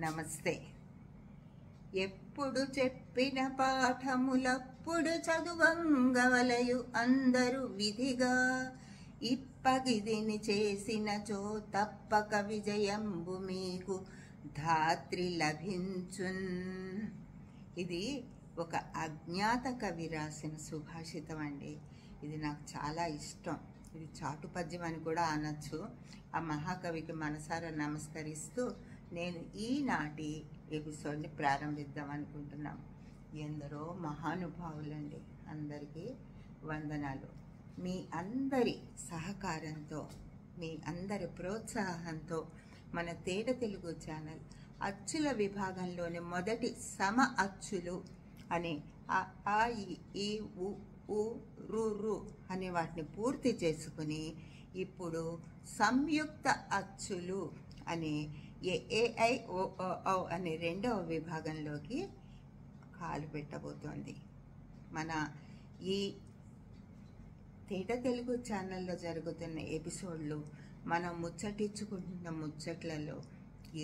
నమస్తే. ఎప్పుడు చెప్పిన పాఠములప్పుడు చదువంగవలయు అందరు విధిగా, ఇప్పగిదిని చేసినచో తప్పక విజయంబు మీకు ధాత్రి లభించున్. ఇది ఒక అజ్ఞాత కవి రాసిన సుభాషితం అండి. ఇది నాకు చాలా ఇష్టం. ఇది చాటు పద్యం అని కూడా అనొచ్చు. ఆ మహాకవికి మనసారా నమస్కరిస్తూ నేను ఈనాటి ఎపిసోడ్ని ప్రారంభిద్దాం అనుకుంటున్నాం. ఎందరో మహానుభావులండి, అందరికీ వందనాలు. మీ అందరి సహకారంతో, మీ అందరి ప్రోత్సాహంతో మన తేట తెలుగు ఛానల్ అచ్చుల విభాగంలోని మొదటి సమ అచ్చులు అనే ఆ ఈ ఉ రు రు అనే వాటిని పూర్తి చేసుకుని ఇప్పుడు సంయుక్త అచ్చులు అనే ఏఐ ఓ అనే రెండవ విభాగంలోకి కాలు పెట్టబోతోంది. మన ఈ తేట తెలుగు ఛానల్లో జరుగుతున్న ఎపిసోడ్లు మనం ముచ్చటించుకుంటున్న ముచ్చట్లలో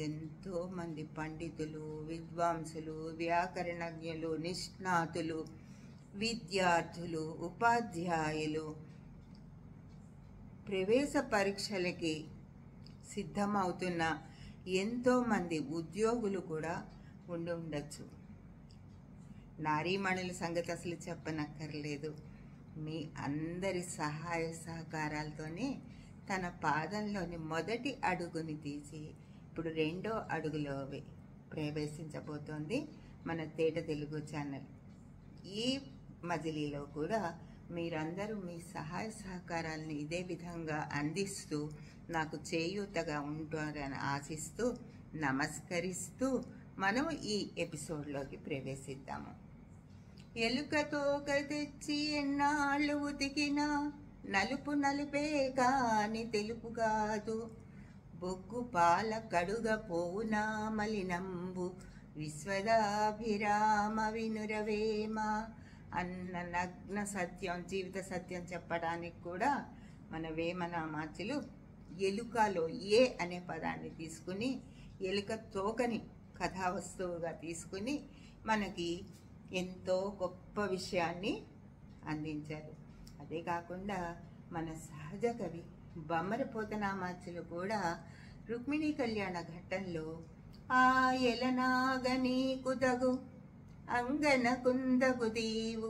ఎంతో మంది పండితులు, విద్వాంసులు, వ్యాకరణజ్ఞులు, నిష్ణాతులు, విద్యార్థులు, ఉపాధ్యాయులు, ప్రవేశ పరీక్షలకి సిద్ధమవుతున్న ఎంతోమంది ఉద్యోగులు కూడా ఉండి ఉండొచ్చు. నారీమణుల సంగతి అసలు చెప్పనక్కర్లేదు. మీ అందరి సహాయ సహకారాలతోనే తన పాదంలోని మొదటి అడుగుని తీసి ఇప్పుడు రెండో అడుగులో ప్రవేశించబోతోంది మన తేట తెలుగు ఛానల్. ఈ మజిలీలో కూడా మీరందరూ మీ సహాయ సహకారాలను ఇదే విధంగా అందిస్తూ నాకు చేయూతగా ఉంటారని ఆశిస్తూ నమస్కరిస్తూ మనం ఈ ఎపిసోడ్లోకి ప్రవేశిద్దాము. ఎలుకతో తెచ్చి ఎన్నాళ్ళు ఉతికినా నలుపు నలుపే కాని తెలుపు కాదు, బొగ్గు పాల కడుగ పోవునా మలినంబు విశ్వదాభిరామ వినురవేమ అన్న నగ్న సత్యం, జీవిత సత్యం చెప్పడానికి కూడా మన వేమనామాచులు ఎలుకలో ఏ అనే పదాన్ని తీసుకుని ఎలుక తోకని కథావస్తువుగా తీసుకుని మనకి ఎంతో గొప్ప విషయాన్ని అందించారు. అదే కాకుండా మన సహజ కవి బమ్మరపోతనామాచులు కూడా రుక్మిణీ కళ్యాణ ఘట్టంలో ఆ ఎలనాగనీ కుదగు అంగన కుందగు దీవు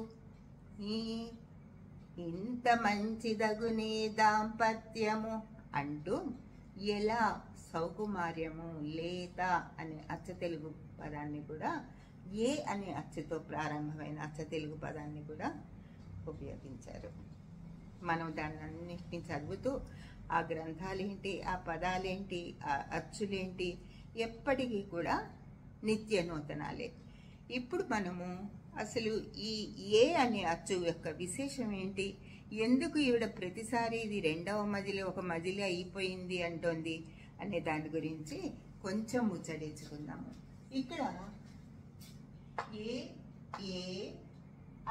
ఇంత మంచిదగునే దాంపత్యము అంటూ ఎలా సౌకుమార్యము, లేత అనే అచ్చ తెలుగు పదాన్ని కూడా, ఏ అనే అచ్చుతో ప్రారంభమైన అచ్చ తెలుగు పదాన్ని కూడా ఉపయోగించారు. మనం దాన్ని అన్నింటినీ చదువుతూ ఆ గ్రంథాలేంటి, ఆ పదాలేంటి, ఆ అచ్చులేంటి ఎప్పటికీ కూడా నిత్య నూతనాలే. ఇప్పుడు మనము అసలు ఈ ఏ అనే అచ్చు యొక్క విశేషం ఏంటి, ఎందుకు ఈవిడ ప్రతిసారి ఇది రెండవ మజిలీ ఒక మజిలీ అయిపోయింది అంటోంది అనే దాని గురించి కొంచెం ముచ్చడించుకుందాము. ఇక్కడ ఏ ఏ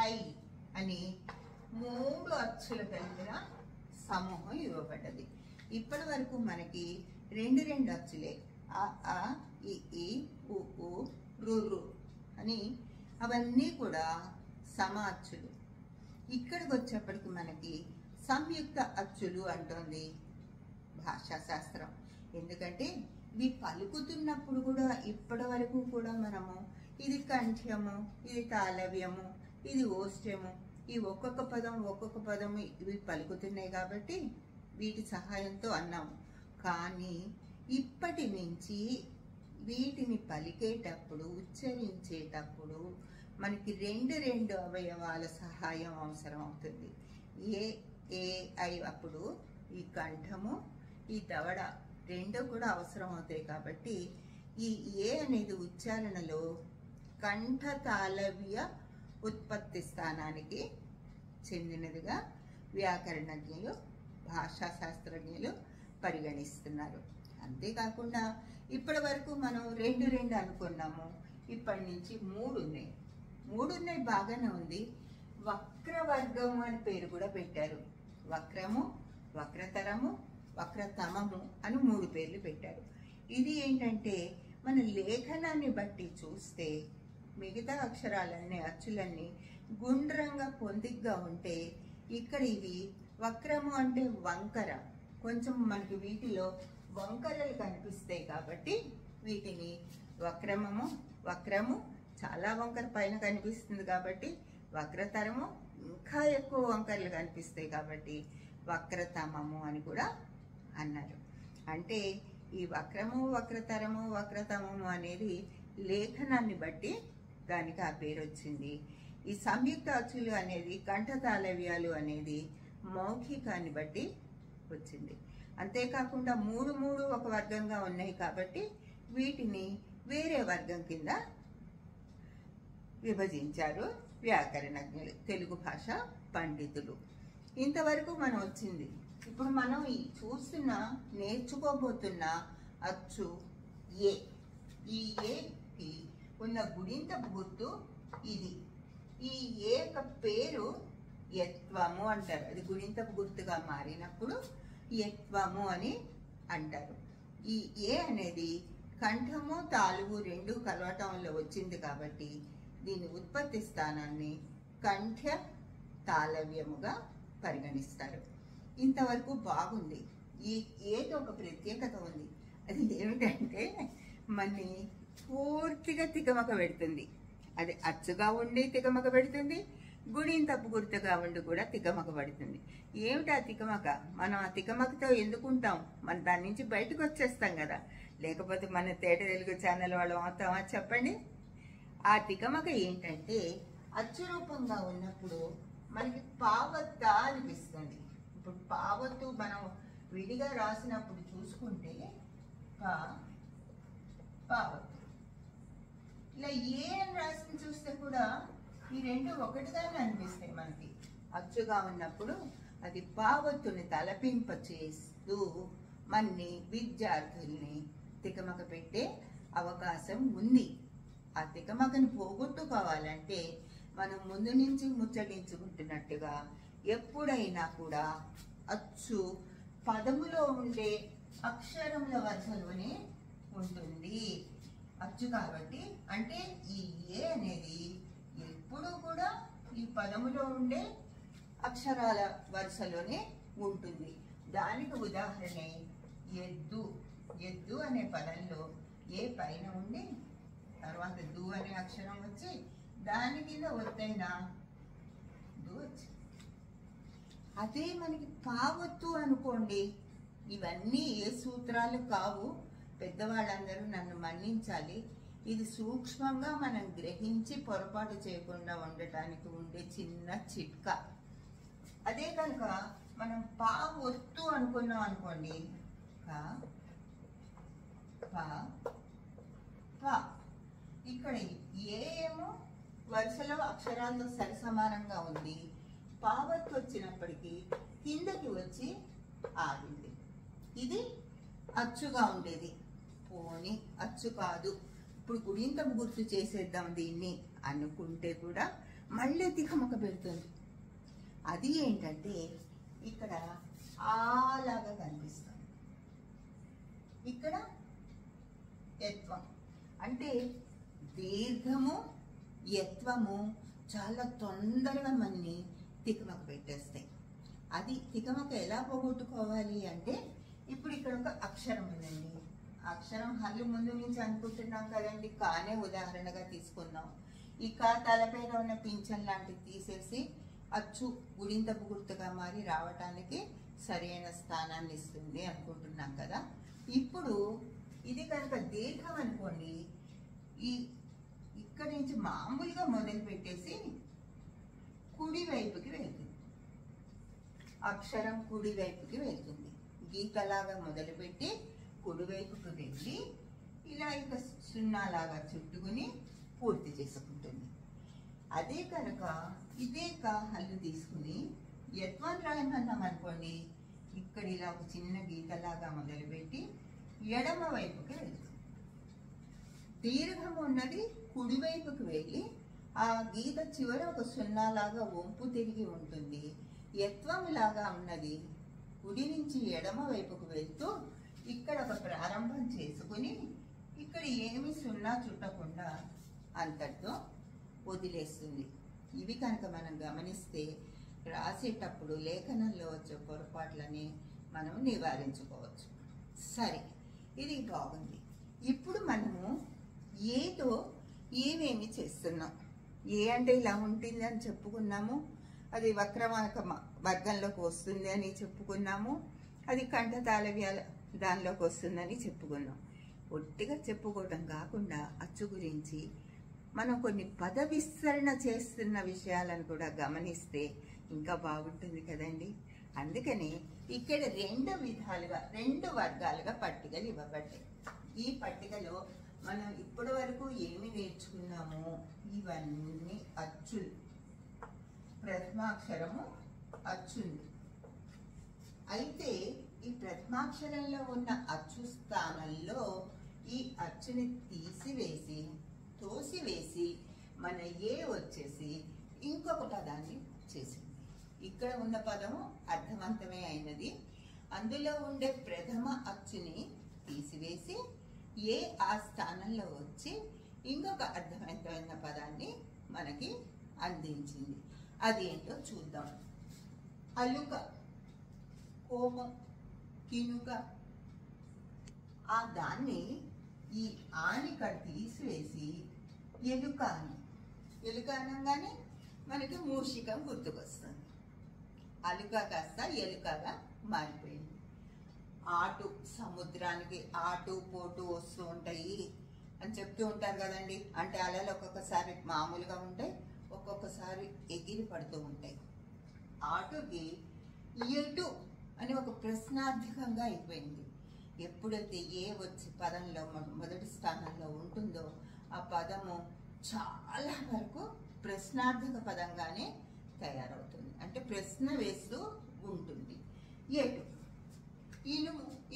ఐ అని 3 అచ్చులు కలిగిన సమూహం ఇవ్వబడ్డది. ఇప్పటి వరకు మనకి రెండు అచ్చులే, ఆ ఈ ఉ రు రు అని అవన్నీ కూడా సమ అచ్చులు. ఇక్కడికి వచ్చేప్పటికి మనకి సంయుక్త అచ్చులు అంటోంది భాషా శాస్త్రం. ఎందుకంటే ఇవి పలుకుతున్నప్పుడు కూడా ఇప్పటి వరకు కూడా మనము ఇది కంఠ్యము, ఇది తాళవ్యము, ఇది ఓష్ట్యము, ఈ ఒక్కొక్క పదము ఇవి పలుకుతున్నాయి కాబట్టి వీటి సహాయంతో అన్నాము. కానీ ఇప్పటి నుంచి వీటిని పలికేటప్పుడు, ఉచ్చరించేటప్పుడు మనకి రెండు అవయవాల సహాయం అవసరం అవుతుంది. ఏ ఐ అప్పుడు ఈ కంఠము, ఈ దవడ రెండు కూడా అవసరం అవుతాయి. కాబట్టి ఈ ఏ అనేది ఉచ్చారణలో కంఠ తాళవ్య ఉత్పత్తి స్థానానికి చెందినదిగా వ్యాకరణజ్ఞులు, భాషా శాస్త్రజ్ఞులు పరిగణిస్తున్నారు. అంతేకాకుండా ఇప్పటి వరకు మనం రెండు అనుకున్నాము, ఇప్పటి నుంచి 3 ఉన్నాయి. 3 ఉన్నాయి, బాగానే ఉంది. వక్రవర్గము అని పేరు కూడా పెట్టారు. వక్రము, వక్రతరము, వక్రతమము అని 3 పేర్లు పెట్టారు. ఇది ఏంటంటే మన లేఖనాన్ని బట్టి చూస్తే మిగతా అక్షరాలన్నీ అచ్చులన్నీ గుండ్రంగా పొందిగ్గా ఉంటే ఇక్కడ ఇవి వక్రము అంటే వంకర, కొంచెం మనకి వీటిలో వంకరలు కనిపిస్తాయి కాబట్టి వీటిని వక్రము చాలా వంకర పైన కనిపిస్తుంది కాబట్టి వక్రతరము, ఇంకా ఎక్కువ వంకరలు కనిపిస్తాయి కాబట్టి వక్రతమము అని కూడా అన్నారు. అంటే ఈ వక్రము, వక్రతరము, వక్రతమము అనేది లేఖనాన్ని బట్టి దానికి ఆ పేరు వచ్చింది. ఈ సంయుక్త అచ్చులు అనేది కంఠతాళవ్యాలు అనేది మౌఖికాన్ని బట్టి వచ్చింది. అంతేకాకుండా మూడు ఒక వర్గంగా ఉన్నాయి కాబట్టి వీటిని వేరే వర్గం కింద విభజించారు వ్యాకరణజ్ఞులు, తెలుగు భాష పండితులు. ఇంతవరకు మనం వచ్చింది. ఇప్పుడు మనం ఈ నేర్చుకోబోతున్న అచ్చు ఏ. ఈ ఏకి ఉన్న గుడింతపు గుర్తు ఇది. ఈ ఏ యొక్క పేరు యత్వము అంటారు. అది గుడింతపు గుర్తుగా మారినప్పుడు యత్వము అని అంటారు. ఈ ఏ అనేది కంఠము తాలువు రెండు కలవటంలో వచ్చింది కాబట్టి దీని ఉత్పత్తి స్థానాన్ని కంఠ తాళవ్యముగా పరిగణిస్తారు. ఇంతవరకు బాగుంది. ఈ ఏదో ఒక ప్రత్యేకత ఉంది. అది ఏమిటంటే మన్ని పూర్తిగా తికమక పెడుతుంది. అది అచ్చుగా ఉండి తికమక పెడుతుంది, గుడింతపు గుర్తుగా ఉండి కూడా తికమక పడుతుంది. ఏమిటా తికమక? మనం ఆ తికమకతో ఎందుకుంటాం? మన దాని నుంచి బయటకు వచ్చేస్తాం కదా. లేకపోతే మన తేట తెలుగు ఛానల్ వాళ్ళు అవుతామా చెప్పండి. ఆ తికమక ఏంటంటే అచ్చు రూపంగా ఉన్నప్పుడు మనకి పావత్త అనిపిస్తుంది. ఇప్పుడు పావత్తు మనం విడిగా రాసినప్పుడు చూసుకుంటే పావత్తు, ఇలా ఏ అని రాసి చూస్తే కూడా ఈ రెండు ఒకటిగానే అనిపిస్తాయి మనకి. అచ్చుగా ఉన్నప్పుడు అది పావత్తుని తలపింప చేస్తూ మన్ని విద్యార్థుల్ని తికమక పెట్టే అవకాశం ఉంది. ఆ తికమకని పోగొట్టుకోవాలంటే మనం ముందు నుంచి ముచ్చటించుకుంటున్నట్టుగా ఎప్పుడైనా కూడా అచ్చు పదములో ఉండే అక్షరముల వరుసలోనే ఉంటుంది. అచ్చు కాబట్టి అంటే ఈ ఏ అనేది ఎప్పుడు కూడా ఈ పదములో ఉండే అక్షరాల వరుసలోనే ఉంటుంది. దానికి ఉదాహరణ ఎద్దు. ఎద్దు అనే పదంలో ఏ పైన ఉండి తర్వాత దు అనే అక్షరం వచ్చి దాని కింద ఒత్తైన దు వచ్చి. అదే మనకి పావత్తు అనుకోండి. ఇవన్నీ ఏ సూత్రాలు కావు, పెద్దవాళ్ళందరూ నన్ను మన్నించాలి. ఇది సూక్ష్మంగా మనం గ్రహించి పొరపాటు చేయకుండా ఉండటానికి ఉండే చిన్న చిట్కా. అదే కనుక మనం పావొత్తు అనుకున్నాం అనుకోండి, ఇక్కడ ఏమో వరుసలో అక్షరాలతో సరిసమానంగా ఉంది. పావత్తు వచ్చినప్పటికీ కిందకి వచ్చి ఆగింది. ఇది అచ్చుగా ఉండేది. పోని అచ్చు కాదు, ఇప్పుడు గుడింతపు గుర్తు చేసేద్దాం దీన్ని అనుకుంటే కూడా మళ్ళీ తికమక పెడుతుంది. అది ఏంటంటే ఇక్కడ అలాగా కనిపిస్తుంది. ఇక్కడ యత్వం అంటే దీర్ఘము యత్వము చాలా తొందరగా మన్ని తికమక పెట్టేస్తాయి. అది తికమక ఎలా పోగొట్టుకోవాలి అంటే ఇప్పుడు ఇక్కడ ఒక అక్షరం ఉందండి. అక్షరం హల్లు ముందు నుంచి అనుకుంటున్నాం కదండి, కానే ఉదాహరణగా తీసుకుందాం. ఈ తలపైన ఉన్న పింఛన్ లాంటివి తీసేసి అచ్చు గుడింతపు గుర్తుగా మారి రావటానికి సరైన స్థానాన్ని ఇస్తుంది అనుకుంటున్నాం కదా. ఇప్పుడు ఇది కనుక దీర్ఘం అనుకోండి, ఇక్కడి నుంచి మామూలుగా మొదలు పెట్టేసి కుడి వైపుకి వెళ్తుంది. అక్షరం కుడి వైపుకి వెళ్తుంది. గీతలాగా మొదలుపెట్టి కుడివైపుకు వెళ్ళి ఇలా ఇక సున్నాలాగా చుట్టుకుని పూర్తి చేసుకుంటుంది. అదే కనుక ఇదే హల్లు తీసుకుని యత్వం రాయమన్నాం అనుకోండి, ఇక్కడ ఇలా ఒక చిన్న గీతలాగా మొదలుపెట్టి ఎడమ వైపుకి వెళ్తుంది. దీర్ఘం ఉన్నది కుడివైపుకి వెళ్ళి ఆ గీత చివర ఒక సున్నాలాగా వంపు తిరిగి ఉంటుంది. యత్వం లాగా ఉన్నది కుడి నుంచి ఎడమ వైపుకు వెళ్తూ ఇక్కడ ఒక ప్రారంభం చేసుకుని ఇక్కడ ఏమి సున్నా చుట్టకుండా అంతటితో వదిలేస్తుంది. ఇవి కనుక మనం గమనిస్తే రాసేటప్పుడు లేఖనంలో వచ్చే పొరపాట్లని మనం నివారించుకోవచ్చు. సరే, ఇది బాగుంది. ఇప్పుడు మనము ఏతో ఏమేమి చేస్తున్నాం. ఏ అంటే ఇలా ఉంటుంది అని చెప్పుకున్నాము, అది వక్రమార్గ వర్గంలోకి వస్తుంది అని చెప్పుకున్నాము, అది కంఠతాళవ్యాల దానిలోకి వస్తుందని చెప్పుకున్నాం. ఒట్టిగా చెప్పుకోవడం కాకుండా అచ్చు గురించి మనం కొన్ని పద విస్తరణ చేస్తున్న విషయాలను కూడా గమనిస్తే ఇంకా బాగుంటుంది కదండి. అందుకని ఇక్కడ రెండు వర్గాలుగా పట్టికలు ఇవ్వబడ్డాయి. ఈ పట్టికలో మనం ఇప్పటి వరకు ఏమి నేర్చుకున్నాము, ఇవన్నీ అచ్చులు. ప్రథమాక్షరము అచ్చుంది. అయితే ఈ ప్రథమాక్షరంలో ఉన్న అచ్చు స్థానంలో ఈ అచ్చుని తోసివేసి మన ఏ వచ్చేసి ఇంకొక పదాన్ని చేసింది. ఇక్కడ ఉన్న పదము అర్థవంతమే అయినది. అందులో ఉండే ప్రథమ అచ్చుని తీసివేసి ఏ ఆ స్థానంలో వచ్చి ఇంకొక అర్థవంతమైన పదాన్ని మనకి అందించింది. అదేంటో చూద్దాం. అలుక, కోపం, కినుక. ఆ దాన్ని ఈ ఆనికడ తీసివేసి ఎలుక అని. ఎలుక అనగానే మనకి మూషికం గుర్తుకొస్తుంది. అలుక కాస్త ఎలుకగా మారిపోయింది. ఆటు, సముద్రానికి ఆటు పోటు వస్తూ ఉంటాయి అని చెప్తూ ఉంటారు కదండి. అంటే అలలు ఒక్కొక్కసారి మామూలుగా ఉంటాయి, ఒక్కొక్కసారి ఎగిరి పడుతూ ఉంటాయి. ఆటుకి ఎటు అని ఒక ప్రశ్నార్థకంగా అయిపోయింది. ఎప్పుడైతే ఏ వచ్చి పదంలో మొదటి స్థానంలో ఉంటుందో ఆ పదము చాలా వరకు ప్రశ్నార్థక పదంగానే తయారవుతుంది. అంటే ప్రశ్న వేస్తూ ఉంటుంది. ఎటు,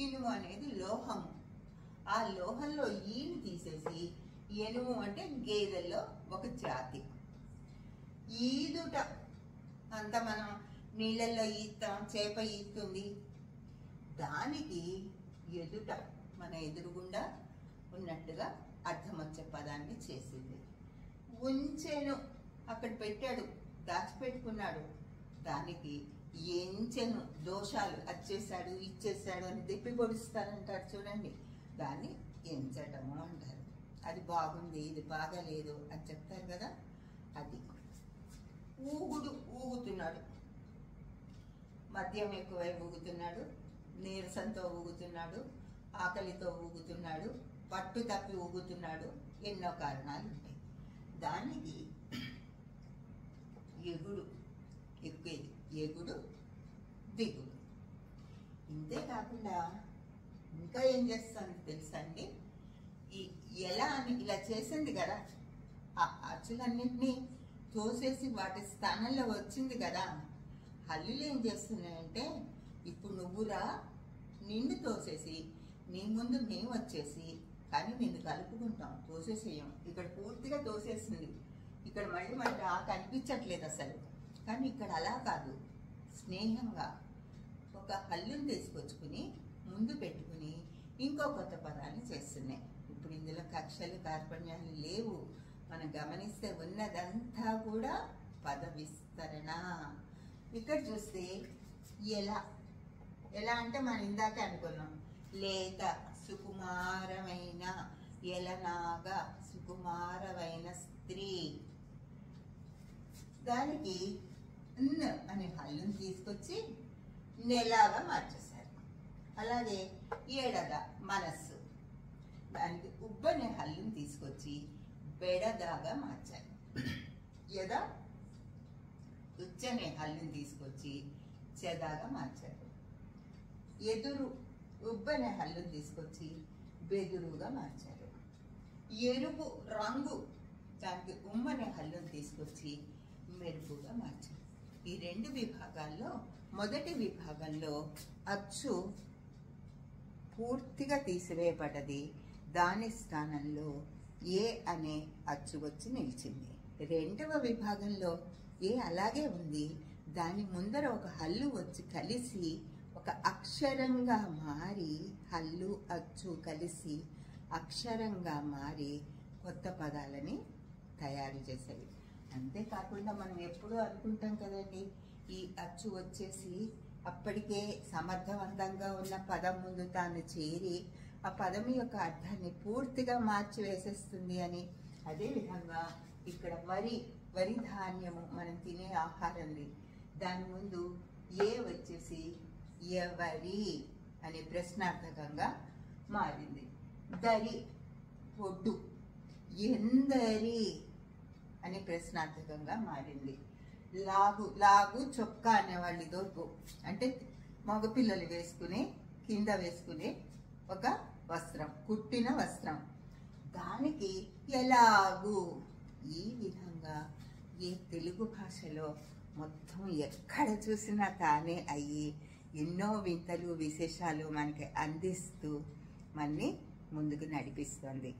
ఇనుము అనేది లోహము. ఆ లోహంలో ఈని తీసేసి ఎనుము అంటే గేదెల్లో ఒక జాతి. ఈదుట అంత మనం నీళ్ళల్లో ఈస్తాం, చేప ఈస్తుంది. దానికి ఎదుట, మన ఎదురుగుండా ఉన్నట్టుగా అర్థం వచ్చే పదాన్ని చేసింది. ఉంచెను, అక్కడ పెట్టాడు, దాచిపెట్టుకున్నాడు. దానికి ఎంచెను, దోషాలు, వచ్చేసాడు ఇచ్చేసాడు అని తిప్పి పొడుస్తారంటారు చూడండి, దాన్ని ఎంచటము అంటారు. అది బాగుంది, ఇది బాగాలేదు అని చెప్తారు కదా, అది. ఊగుతున్నాడు, మద్యం ఎక్కువై ఊగుతున్నాడు, నీరసంతో ఊగుతున్నాడు, ఆకలితో ఊగుతున్నాడు, పట్టు తప్పి ఊగుతున్నాడు, ఎన్నో కారణాలు ఉంటాయి. దానికి ఎగుడు, ఎక్కేది, ఎగుడు దిగుడు. ఇంతేకాకుండా ఇంకా ఏం చేస్తాను తెలుసా అండి, ఈ ఎలా అని ఇలా చేసింది కదా, ఆ అచ్చులన్నింటినీ తోసేసి వాటి స్థానంలో వచ్చింది కదా. హల్లులు ఏం చేస్తున్నాయంటే, ఇప్పుడు నువ్వురా, నిన్ను తోసేసి నీ ముందు మేము వచ్చేసి కానీ నిన్ను కలుపుకుంటాం, తోసేసేయం. ఇక్కడ పూర్తిగా తోసేసింది. ఇక్కడ మళ్ళీ కనిపించట్లేదు అసలు. కానీ ఇక్కడ అలా కాదు, స్నేహంగా ఒక హల్లుని తీసుకొచ్చుకుని ముందు పెట్టుకుని ఇంకో కొత్త పదాన్ని చేస్తున్నాయి. ఇప్పుడు ఇందులో కక్షలు కార్పణ్యాలు లేవు. మనం గమనిస్తే ఉన్నదంతా కూడా పద విస్తరణ. ఇక్కడ చూస్తే ఎలా అంటే మనం ఇందాకే అనుకున్నాం, లేత సుకుమారమైన, ఎలనాగా సుకుమారమైన స్త్రీ. దానికి అనే హల్లుని తీసుకొచ్చి నెలాగా మార్చేశారు. అలాగే ఏడద మనస్సు, దానికి ఉబ్బనే హల్లుని తీసుకొచ్చి బెడదాగా మార్చారు. యదా ఉచ్చనే హల్లుని తీసుకొచ్చి చెదాగా మార్చారు. ఎదురు, ఉబ్బనే హల్లుని తీసుకొచ్చి బెదురుగా మార్చారు. ఎరుపు రంగు, దానికి ఉమ్మనే హల్లుని తీసుకొచ్చి మెరుపుగా మార్చారు. ఈ రెండు విభాగాల్లో మొదటి విభాగంలో అచ్చు పూర్తిగా తీసివేయబడ్డది. దాని స్థానంలో ఏ అనే అచ్చు వచ్చి నిలిచింది. రెండవ విభాగంలో ఏ అలాగే ఉంది, దాని ముందర ఒక హల్లు వచ్చి కలిసి ఒక అక్షరంగా మారి, హల్లు అచ్చు కలిసి అక్షరంగా మారి కొత్త పదాలని తయారు చేసేవి. అంతేకాకుండా మనం ఎప్పుడూ అనుకుంటాం కదండి, ఈ అచ్చు వచ్చేసి అప్పటికే సమర్థవంతంగా ఉన్న పదం ముందు తాను చేరి ఆ పదం యొక్క అర్థాన్ని పూర్తిగా మార్చి వేసేస్తుంది అని. అదేవిధంగా ఇక్కడ వరి ధాన్యము మనం తినే ఆహారంది, దాని ముందు ఏ వచ్చేసి ఎవరి అనే ప్రశ్నార్థకంగా మారింది. దరి ఒడ్డు, ఎందరి అనే ప్రశ్నార్థకంగా మారింది. లాగు చొక్కా అనేవాళ్ళు ఇదొరకు, అంటే మగపిల్లలు వేసుకునే కింద వేసుకునే ఒక వస్త్రం, కుట్టిన వస్త్రం, దానికి ఎలాగు. ఈ విధంగా ఈ తెలుగు భాషలో మొత్తం ఎక్కడ చూసినా తానే అయ్యి ఎన్నో వింతలు విశేషాలు మనకి అందిస్తూ మనని ముందుకు నడిపిస్తుంది.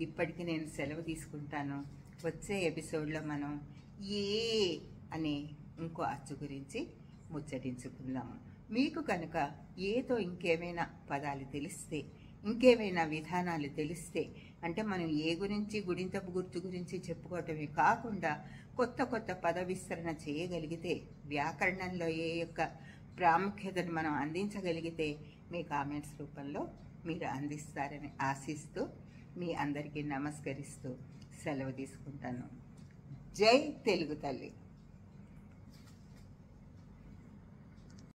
ఇప్పటికి నేను సెలవు తీసుకుంటాను. వచ్చే ఎపిసోడ్లో మనం ఏ అనే ఇంకో అచ్చు గురించి ముచ్చటించుకుందాము. మీకు కనుక ఏతో ఇంకేమైనా పదాలు తెలిస్తే, ఇంకేమైనా విధానాలు తెలిస్తే, అంటే మనం ఏ గురించి గుడింతపు గుర్తు గురించి చెప్పుకోవటమే కాకుండా కొత్త కొత్త పద విస్తరణ చేయగలిగితే, వ్యాకరణంలో ఏ యొక్క ప్రాముఖ్యతను మనం అందించగలిగితే మీ కామెంట్స్ రూపంలో మీరు అందిస్తారని ఆశిస్తూ మీ అందరికీ నమస్కరిస్తూ సెలవు తీసుకుంటాను. జై తెలుగు తల్లి.